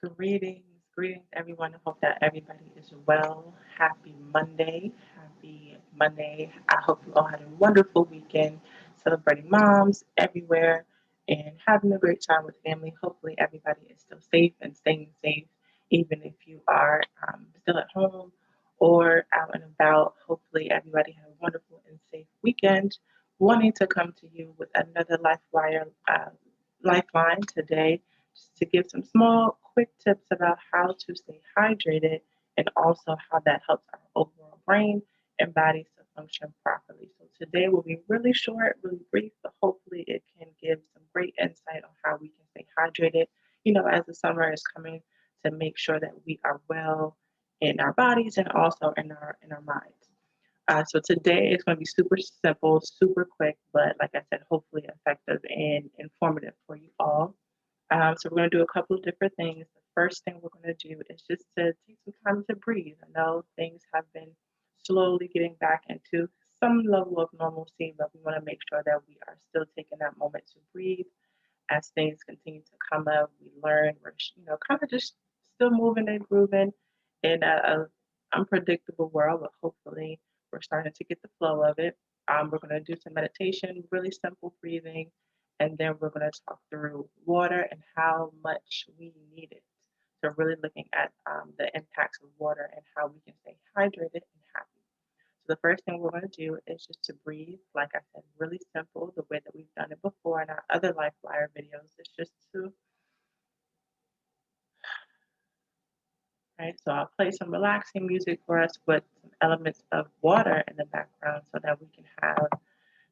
Greetings, greetings, everyone. I hope that everybody is well. Happy Monday. Happy Monday. I hope you all had a wonderful weekend celebrating moms everywhere and having a great time with family. Hopefully, everybody is still safe and staying safe, even if you are still at home or out and about. Hopefully, everybody had a wonderful and safe weekend. Wanting to come to you with another Lifeline today just to give some small, quick tips about how to stay hydrated and also how that helps our overall brain and body to function properly. So today will be really short, really brief, but hopefully it can give some great insight on how we can stay hydrated, as the summer is coming to make sure that we are well in our bodies and also in our minds. So today is going to be super simple, super quick, but like I said, hopefully effective and informative for you all. So we're going to do a couple of different things. The first thing we're going to do is just to take some time to breathe. I know things have been slowly getting back into some level of normalcy, but we want to make sure that we are still taking that moment to breathe as things continue to come up. We learn we're kind of just still moving and grooving in a unpredictable world, but hopefully we're starting to get the flow of it. We're going to do some meditation, really simple breathing, and then we're going to talk through water and how much we need it. So really looking at the impacts of water and how we can stay hydrated and happy. So the first thing we're going to do is just to breathe. Like I said, really simple, the way that we've done it before in our other Life Flyer videos. It's just to, right? So I'll play some relaxing music for us with some elements of water in the background so that we can have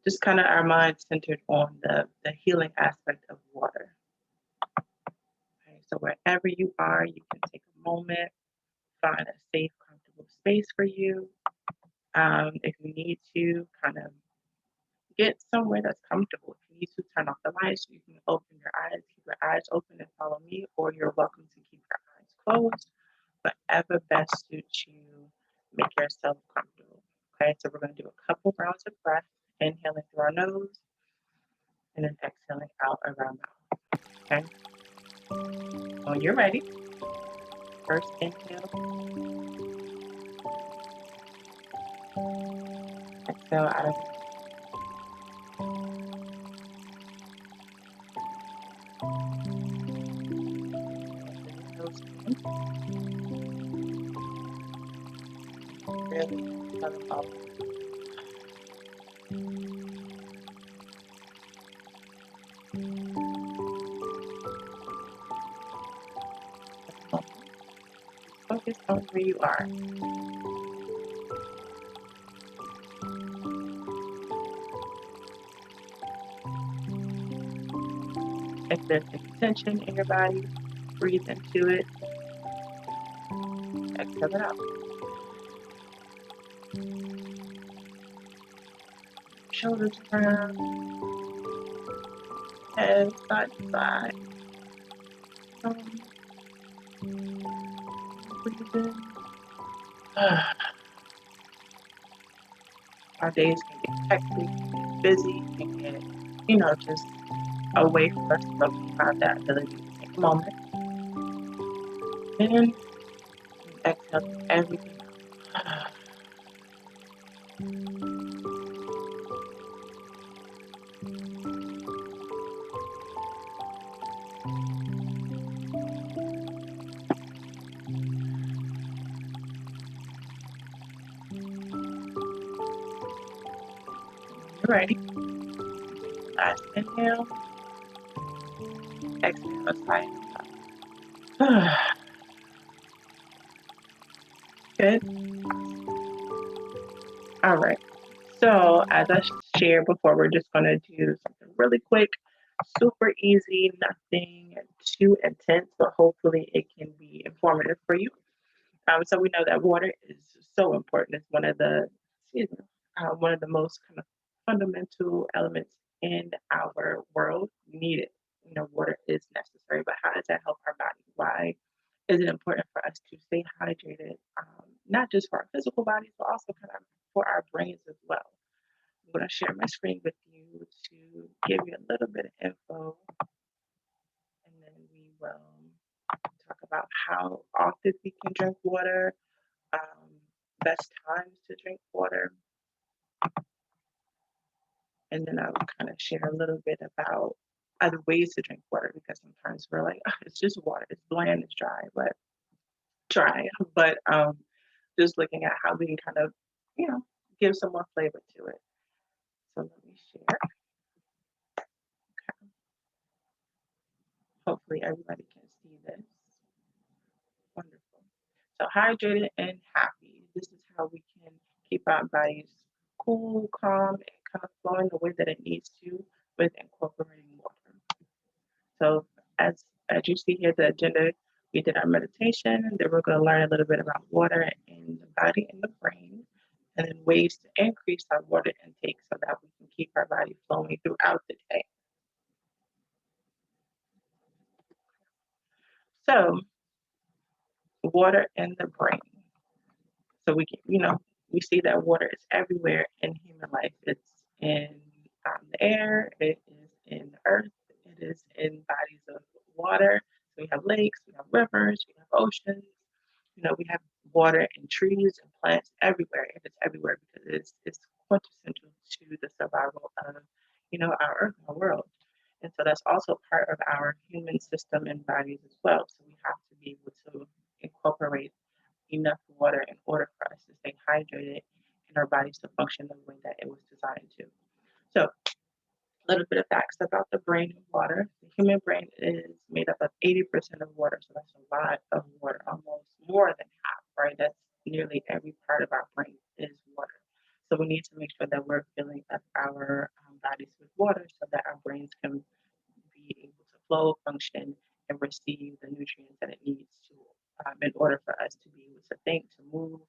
just kind of our mind centered on the healing aspect of water. Okay, so wherever you are, you can take a moment, find a safe, comfortable space for you. If you need to, kind of get somewhere that's comfortable. If you need to turn off the lights, you can open your eyes, keep your eyes open and follow me, or you're welcome to keep your eyes closed. Whatever best suits you, make yourself comfortable. Okay, so we're going to do a couple rounds of breath, inhaling through our nose and then exhaling out of our mouth. Okay, when you're ready, first inhale, exhale out of your nose, really exhaling out. Focus on where you are. If there's any tension in your body, breathe into it, exhale it out. Shoulders around, head side to side. Breathe in. Our days can get hectic, can get busy, can get, just a way for us, but we have that ability to take a moment and exhale everything out. You're ready. Last inhale, exhale a sigh. Good. All right. So as I shared before, we're just going to do something really quick, super easy, nothing too intense, but hopefully it can be informative for you. So we know that water is so important. It's one of the most kind of fundamental elements in our world. We need it. Water is necessary, but how does that help our body? Why is it important for us to stay hydrated, not just for our physical bodies, but also kind of for our brains as well? I'm going to share my screen with you to give you a little bit of info, and then we will talk about about how often we can drink water, um, best times to drink water, and then I will kind of share a little bit about other ways to drink water because sometimes we're like, "Ah, it's just water, it's bland, it's dry, but just looking at how we can kind of, you know, give some more flavor to it. So let me share. Hopefully everybody can see this. Wonderful. So hydrated and happy. This is how we can keep our bodies cool, calm, and kind of flowing the way that it needs to with incorporating water. So as you see here, the agenda, we did our meditation, then we're going to learn a little bit about water in the body and the brain, and then ways to increase our water intake so that we can keep our body flowing throughout the day. So water in the brain. So we can, we see that water is everywhere in human life. It's in the air, it is in the earth, it is in bodies of water. So we have lakes, we have rivers, we have oceans. We have water in trees and plants everywhere, and it's everywhere because it's quintessential to the survival of, our earth, our world. And so that's also part of our human system and bodies as well. So we have to be able to incorporate enough water in order for us to stay hydrated and our bodies to function the way that it was designed to. So a little bit of facts about the brain and water. The human brain is made up of 80% of water, so that's a lot of water, almost more than half, right? That's nearly every part of our brain is water. So we need to make sure that we're filling up our bodies with water so that our brains can be able to flow, function, and receive the nutrients that it needs to in order for us to be able to think, to move,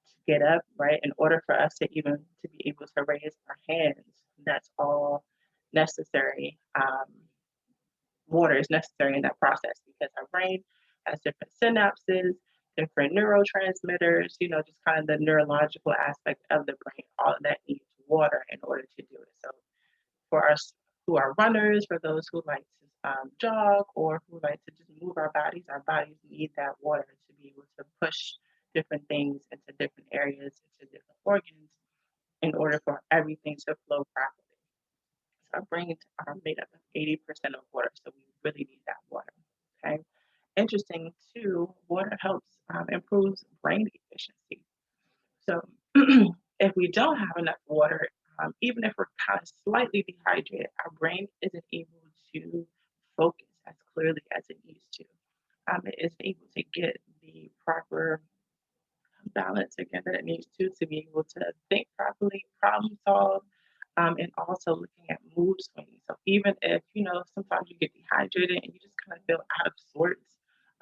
to get up, right? In order for us to even to be able to raise our hands, that's all necessary. Water is necessary in that process because our brain has different synapses, different neurotransmitters, just kind of the neurological aspect of the brain. All of that needs water in order to do it. So for us who are runners, for those who like to jog or who like to just move our bodies need that water to be able to push different things into different areas, into different organs in order for everything to flow properly. So our brains are made up of 80% of water, so we really need that water. Okay. Interesting too, water helps improves brain efficiency. So if we don't have enough water, even if we're kind of slightly dehydrated, our brain isn't able to focus as clearly as it needs to. It isn't able to get the proper balance again that it needs to be able to think properly, problem solve, and also looking at mood swings. So even if, sometimes you get dehydrated and you just kind of feel out of sorts,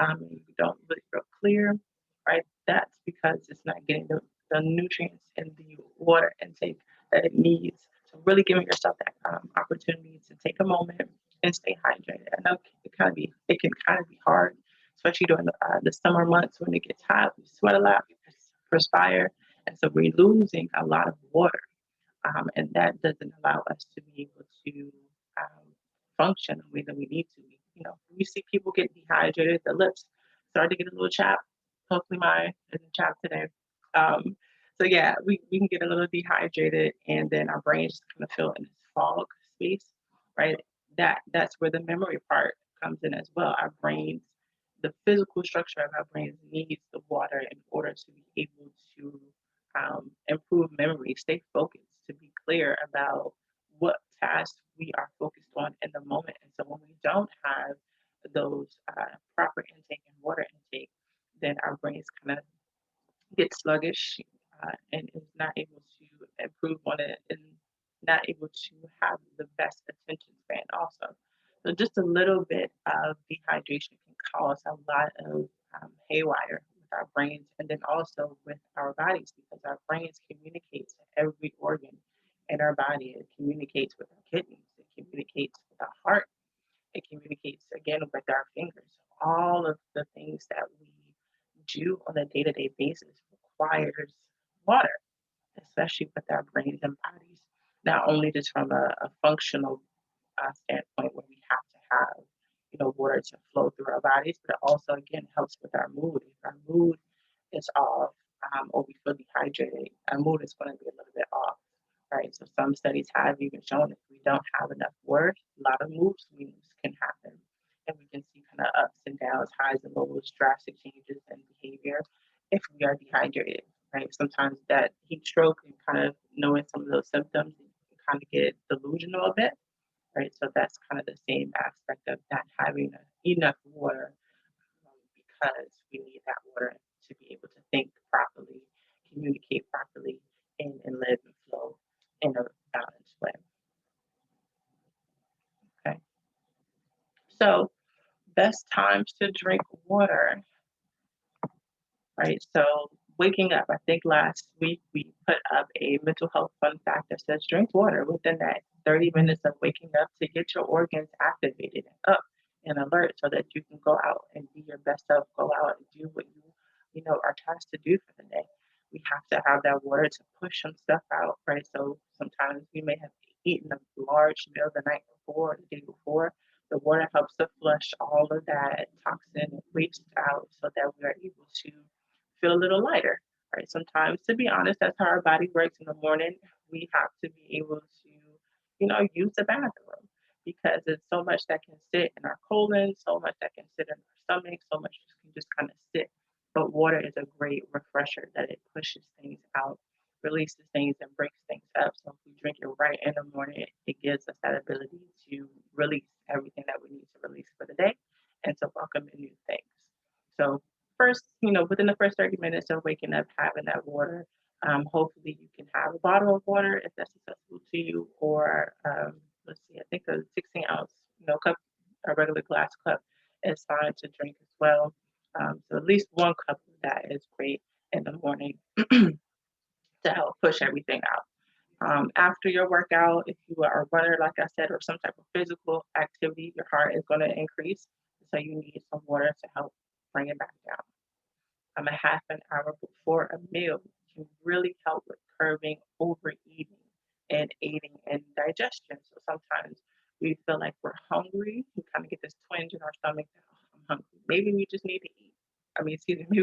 and you don't really feel clear, right? That's because it's not getting the nutrients and the water intake that it needs. So really giving yourself that opportunity to take a moment and stay hydrated. I know it can kind of be hard, especially during the summer months when it gets hot. We sweat a lot, we perspire, and so we're losing a lot of water, and that doesn't allow us to be able to function the way that we need to. We see people get dehydrated, the lips start to get a little chapped. Hopefully mine isn't chapped today. Um, so yeah, we can get a little dehydrated and then our brain just kind of fill in this fog space, right? That's where the memory part comes in as well. Our brains, the physical structure of our brains needs the water in order to be able to improve memory, stay focused, to be clear about what tasks we are focused on in the moment. And so when we don't have those proper intake and water intake, then our brains kind of get sluggish and is not able to improve on it and not able to have the best attention span also. So just a little bit of dehydration can cause a lot of haywire with our brains and then also with our bodies because our brains communicate to every organ in our body. It communicates with our kidneys. It communicates with our heart. It communicates again with our fingers. All of the things that we do on a day-to-day basis requires water, especially with our brains and bodies. Not only just from a functional standpoint where we have to have, water to flow through our bodies, but it also, again, helps with our mood. If our mood is off, or we feel dehydrated, our mood is going to be a little bit off, right? So some studies have even shown if we don't have enough water, a lot of mood swings can happen. And we can see kind of ups and downs, highs and lows, drastic changes in behavior if we are dehydrated, right? Sometimes that heat stroke and kind of knowing some of those symptoms, you can kind of get delusional a bit, right? So that's kind of the same aspect of not having enough water, because we need that water to be able to think properly, communicate properly, and live and flow in a balanced way. Okay. So best times to drink water, right? So waking up, I think last week we put up a mental health fun fact that says drink water within that 30 minutes of waking up to get your organs activated and up and alert so that you can go out and be your best self, go out and do what you are tasked to do for the day. We have to have that water to push some stuff out, right? So sometimes we may have eaten a large meal the night before or the day before. The water helps to flush all of that toxin and waste out so that we are able to feel a little lighter, right? Sometimes, to be honest, that's how our body works in the morning. We have to be able to, use the bathroom because it's so much that can sit in our colon, so much that can sit in our stomach, so much can just kind of sit. But water is a great refresher that it pushes things out, releases things, and breaks things up. So if we drink it right in the morning, it gives us that ability to release everything that we need to release for the day and to welcome in new things. So first, within the first 30 minutes of waking up, having that water, hopefully you can have a bottle of water if that's accessible to you, or let's see, I think a 16 ounce, cup, a regular glass cup is fine to drink as well. So at least one cup of that is great in the morning to help push everything out. After your workout, if you are a runner, like I said, or some type of physical activity, your heart is going to increase. So you need some water to help bring it back down. A half an hour before a meal can really help with curbing overeating and aiding in digestion. So sometimes we feel like we're hungry. We kind of get this twinge in our stomach that, oh, I'm hungry. Maybe we just need to eat. Maybe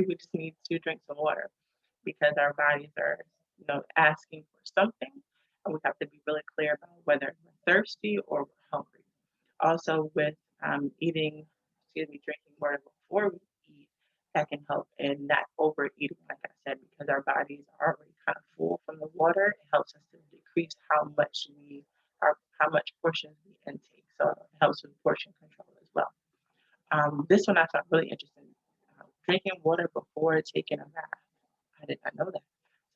we just need to drink some water because our bodies are, asking for something. And we have to be really clear about whether we're thirsty or we're hungry. Also, with drinking water before we eat, that can help in not overeating, like I said, because our bodies are already kind of full from the water. It helps us to decrease how much portions we intake. So it helps with portion control as well. This one I found really interesting. Drinking water before taking a bath. I did not know that.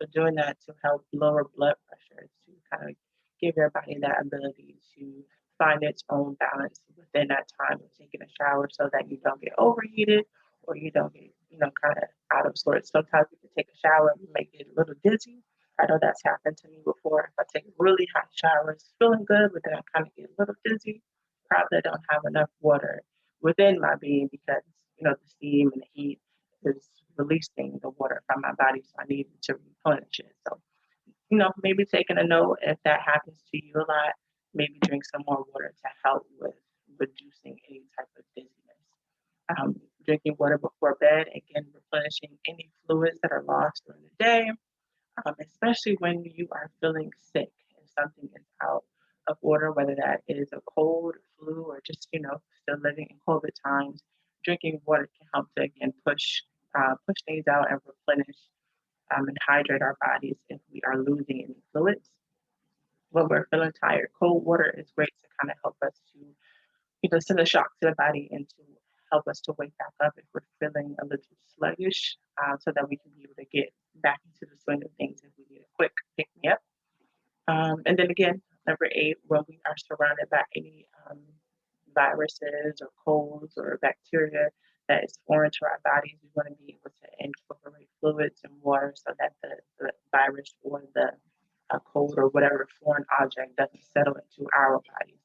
So doing that to help lower blood pressure, to kind of give your body that ability to find its own balance within that time of taking a shower so that you don't get overheated or you don't get, kind of out of sorts. Sometimes you can take a shower and you may get a little dizzy. I know that's happened to me before. If I take a really hot shower, it's feeling good, but then I kind of get a little dizzy. Probably don't have enough water within my being because, the steam and the heat is releasing the water from my body, so I needed to replenish it. So, maybe taking a note if that happens to you a lot, maybe drink some more water to help with reducing any type of dizziness. Drinking water before bed, again, replenishing any fluids that are lost during the day, especially when you are feeling sick and something is out of order, whether that is a cold, flu, or just, still living in COVID times. Drinking water can help to, again, push things out and replenish and hydrate our bodies if we are losing any fluids. When we're feeling tired, cold water is great to kind of help us to, send a shock to the body and to help us to wake back up if we're feeling a little sluggish, so that we can be able to get back into the swing of things if we need a quick pick me up. And then again, number 8, when we are surrounded by any viruses or colds or bacteria that is foreign to our bodies, we want to be able to incorporate fluids and water so that the virus or the cold or whatever foreign object doesn't settle into our bodies.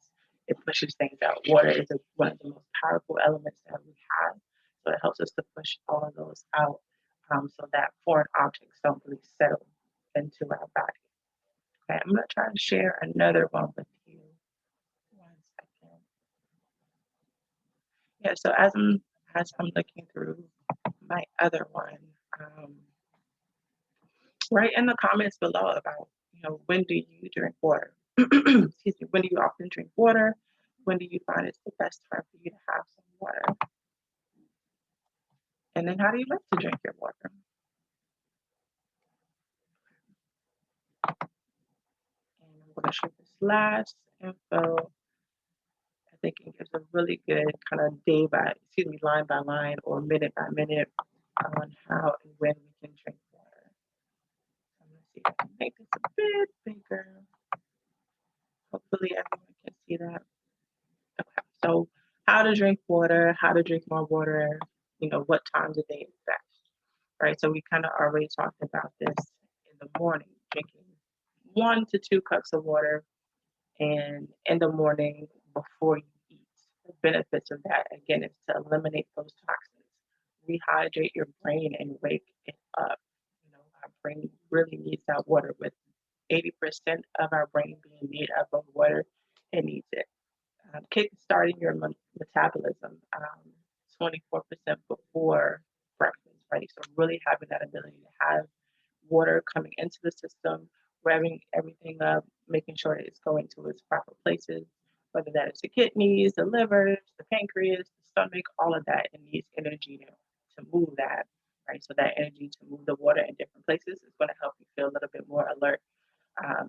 It pushes things out. Water is one of the most powerful elements that we have. So it helps us to push all of those out, so that foreign objects don't really settle into our body. Okay, I'm going to try to share another one with you. One second. Yeah, so as I'm looking through my other one, um, write in the comments below about, when do you drink water? Excuse me. When do you often drink water? When do you find it's the best time for you to have some water? And then how do you like to drink your water? And I'm going to show this last info. I think it gives a really good kind of line by line or minute by minute on how and when we can drink water. So I'm going to see if I can make this a bit bigger. Hopefully everyone can see that. Okay, so how to drink water, how to drink more water, what times of day is best, right? So we kind of already talked about this in the morning, drinking 1 to 2 cups of water and in the morning before you eat. The benefits of that, again, is to eliminate those toxins, rehydrate your brain, and wake it up. Our brain really needs that water. With 80% of our brain being made up of water, it needs it. Kick-starting your metabolism 24% before breakfast, right? So really having that ability to have water coming into the system, revving everything up, making sure that it's going to its proper places, whether that is the kidneys, the livers, the pancreas, the stomach, all of that. It needs energy to move that, right? So that energy to move the water in different places is going to help you feel a little bit more alert.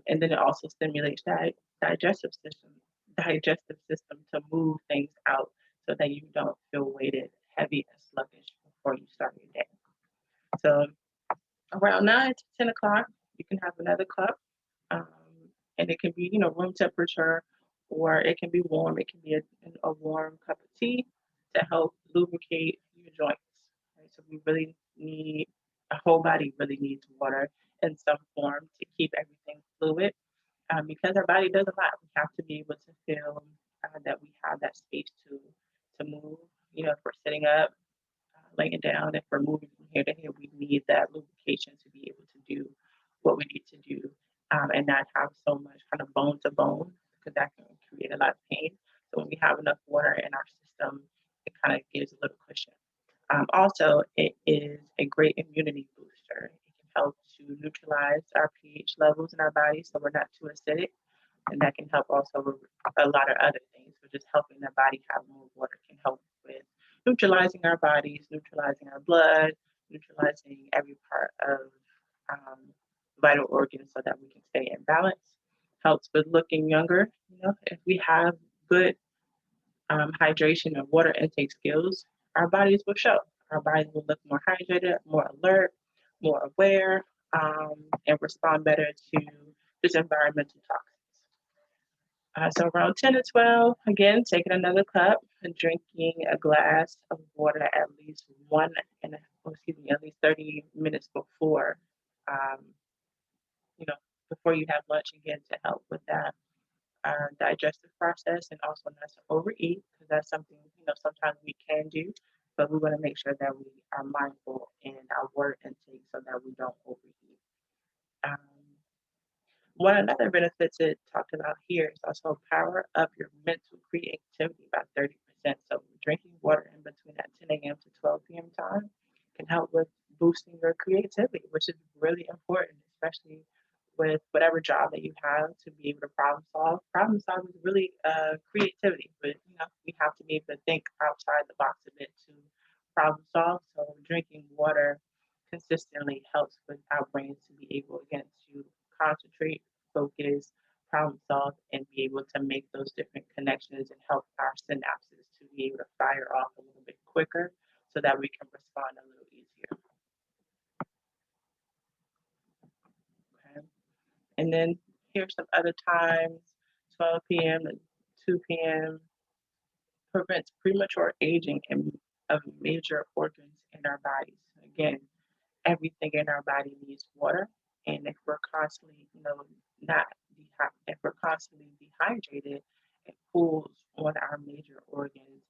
And then it also stimulates that digestive system, digestive system to move things out so that you don't feel weighted, heavy, and sluggish before you start your day. So around 9 to 10 o'clock, you can have another cup, um, and it can be, room temperature, or it can be warm. It can be a warm cup of tea to help lubricate your joints. Right? So we really need, the whole body really needs water in some form to keep everything fluid, because our body does a lot. We have to be able to feel that we have that space to move. If we're sitting up, laying down, if we're moving from here to here, we need that lubrication to be able to do what we need to do, and not have so much kind of bone to bone, because that can create a lot of pain. So when we have enough water in our system, it kind of gives a little cushion. Also, it is a great immunity booster. It can help to neutralize our pH levels in our body so we're not too acidic, and that can help also with a lot of other things. So just helping the body have more water can help with neutralizing our bodies, neutralizing our blood, neutralizing every part of um, vital organs so that we can stay in balance. Helps with looking younger. If we have good hydration and water intake skills, our bodies will show. Our bodies will look more hydrated, more alert, more aware, and respond better to just environmental toxins. So around 10 to 12, again, taking another cup and drinking a glass of water at least at least 30 minutes um, you know, before you have lunch, again, to help with that digestive process, and also not to overeat, because that's something, sometimes we can do, but we want to make sure that we are mindful in our water intake so that we don't overeat. Um, One another benefit to talk about here is also power up your mental creativity by 30%. So drinking water in between that 10 a.m. to 12 p.m. time can help with boosting your creativity, which is really important, especially with whatever job that you have, to be able to problem solve. Problem solve is really creativity, but we have to be able to think outside the box a bit to problem solve. So drinking water consistently helps with our brains to be able, again, to concentrate, focus, problem solve, and be able to make those different connections and help our synapses to be able to fire off a little bit quicker so that we can respond a little easier. Okay. And then here's some other times: 12 p.m. and 2 p.m. prevents premature aging of major organs in our bodies. Again, everything in our body needs water, and if we're constantly, not if we're constantly dehydrated, it pulls on our major organs,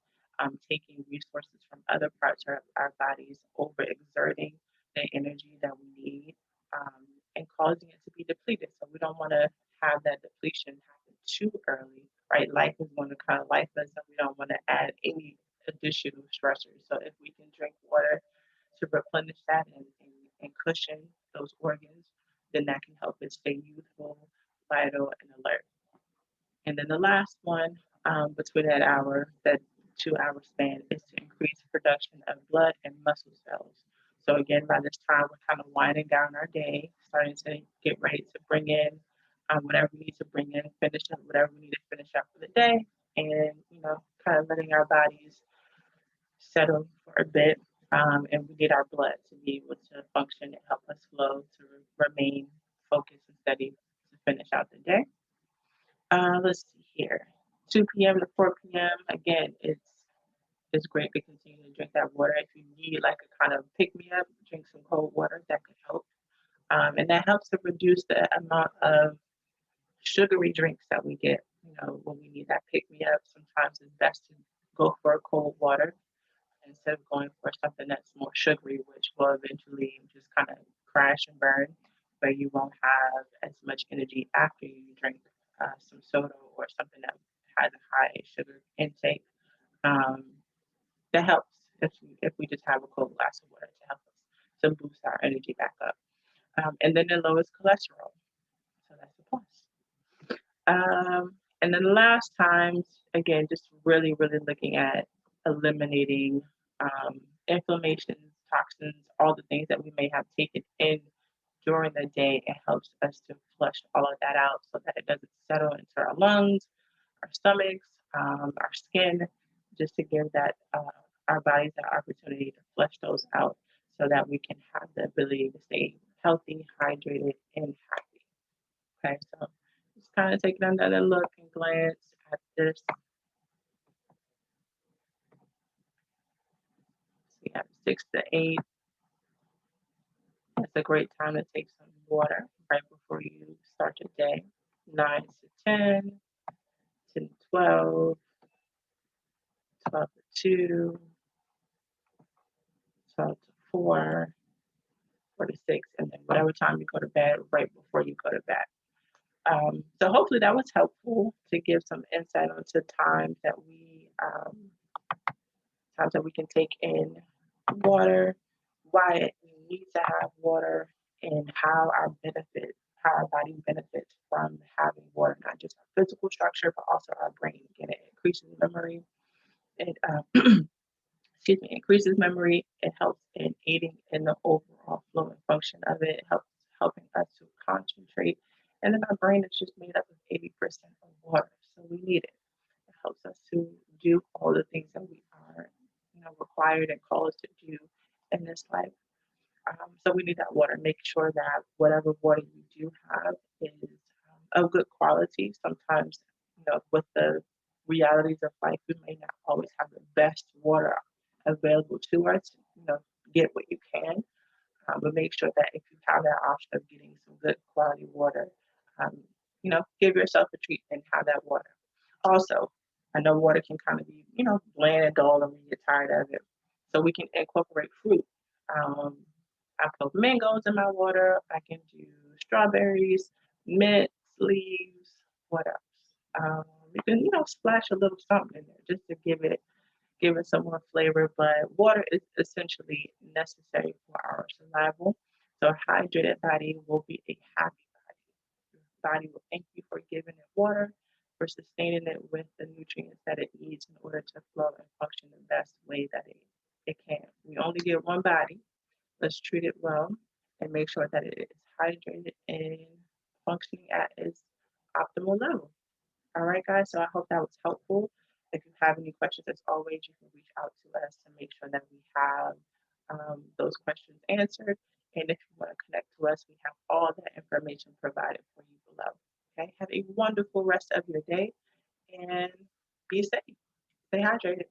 taking resources from other parts of our bodies, overexerting the energy that we need, and causing it to be depleted. So we don't want to have that depletion happen too early, right? Life is going to kind of life us, and we don't want to add any additional stressors. So if we can drink water to replenish that and cushion those organs, then that can help it stay youthful, vital, and alert. And then the last one, between that 2 hour span, is to increase production of blood and muscle cells. So again, by this time, we're kind of winding down our day, starting to get ready to bring in whatever we need to bring in, finish up whatever we need to finish up for the day, and kind of letting our bodies settle for a bit. And we need our blood to be able to function and help us flow to remain focused and steady to finish out the day. Let's see here. 2 p.m. to 4 p.m. Again, it's great to continue to drink that water. If you need like a kind of pick me up, drink some cold water. That could help. And that helps to reduce the amount of sugary drinks that we get. When we need that pick me up, sometimes it's best to go for a cold water instead of going for something that's more sugary, which will eventually just kind of crash and burn, where you won't have as much energy after you drink some soda or something that has a high sugar intake. Um, that helps if we just have a cold glass of water to help us to boost our energy back up. And then it lowers cholesterol, so that's a plus. And then the last times, again, just really, really looking at eliminating inflammations, toxins, all the things that we may have taken in during the day. It helps us to flush all of that out so that it doesn't settle into our lungs, our stomachs, our skin, just to give that our bodies the opportunity to flush those out so that we can have the ability to stay healthy, hydrated, and happy. Okay, so just kind of taking another look and glance at this. So we have 6 to 8. It's a great time to take some water right before you start your day. 9 to 10, 10 to 12, 12 to 2, 12 to 4, 4 to 6, and then whatever time you go to bed, right before you go to bed. So hopefully that was helpful to give some insight onto times that we can take in water, why we need to have water, and how our body benefits from having water, not just our physical structure, but also our brain. Again, it increases memory. It increases memory. It helps in aiding in the overall flow and function of it. It helps helping us to concentrate. And then our brain is just made up of 80% of water, so we need it. It helps us to do all the things that we are, required and called to do in this life. So we need that water. Make sure that whatever water you do have is of good quality. Sometimes, with the realities of life, we may not always have the best water available to us. Get what you can, but make sure that if you have that option of getting some good quality water, um, give yourself a treat and have that water. Also, I know water can kind of be, bland and dull and we get tired of it. So we can incorporate fruit. Um, I put mangoes in my water. I can do strawberries, mints, leaves. What else? You can, splash a little something in there just to give it some more flavor. But water is essentially necessary for our survival. So a hydrated body will be a happy body. Your body will thank you for giving it water, for sustaining it with the nutrients that it needs in order to flow and function the best way that it can. We only get one body. Let's treat it well and make sure that it is hydrated and functioning at its optimal level. All right, guys. So I hope that was helpful. If you have any questions, as always, you can reach out to us to make sure that we have those questions answered. And if you want to connect to us, we have all that information provided for you below. Okay. Have a wonderful rest of your day and be safe. Stay hydrated.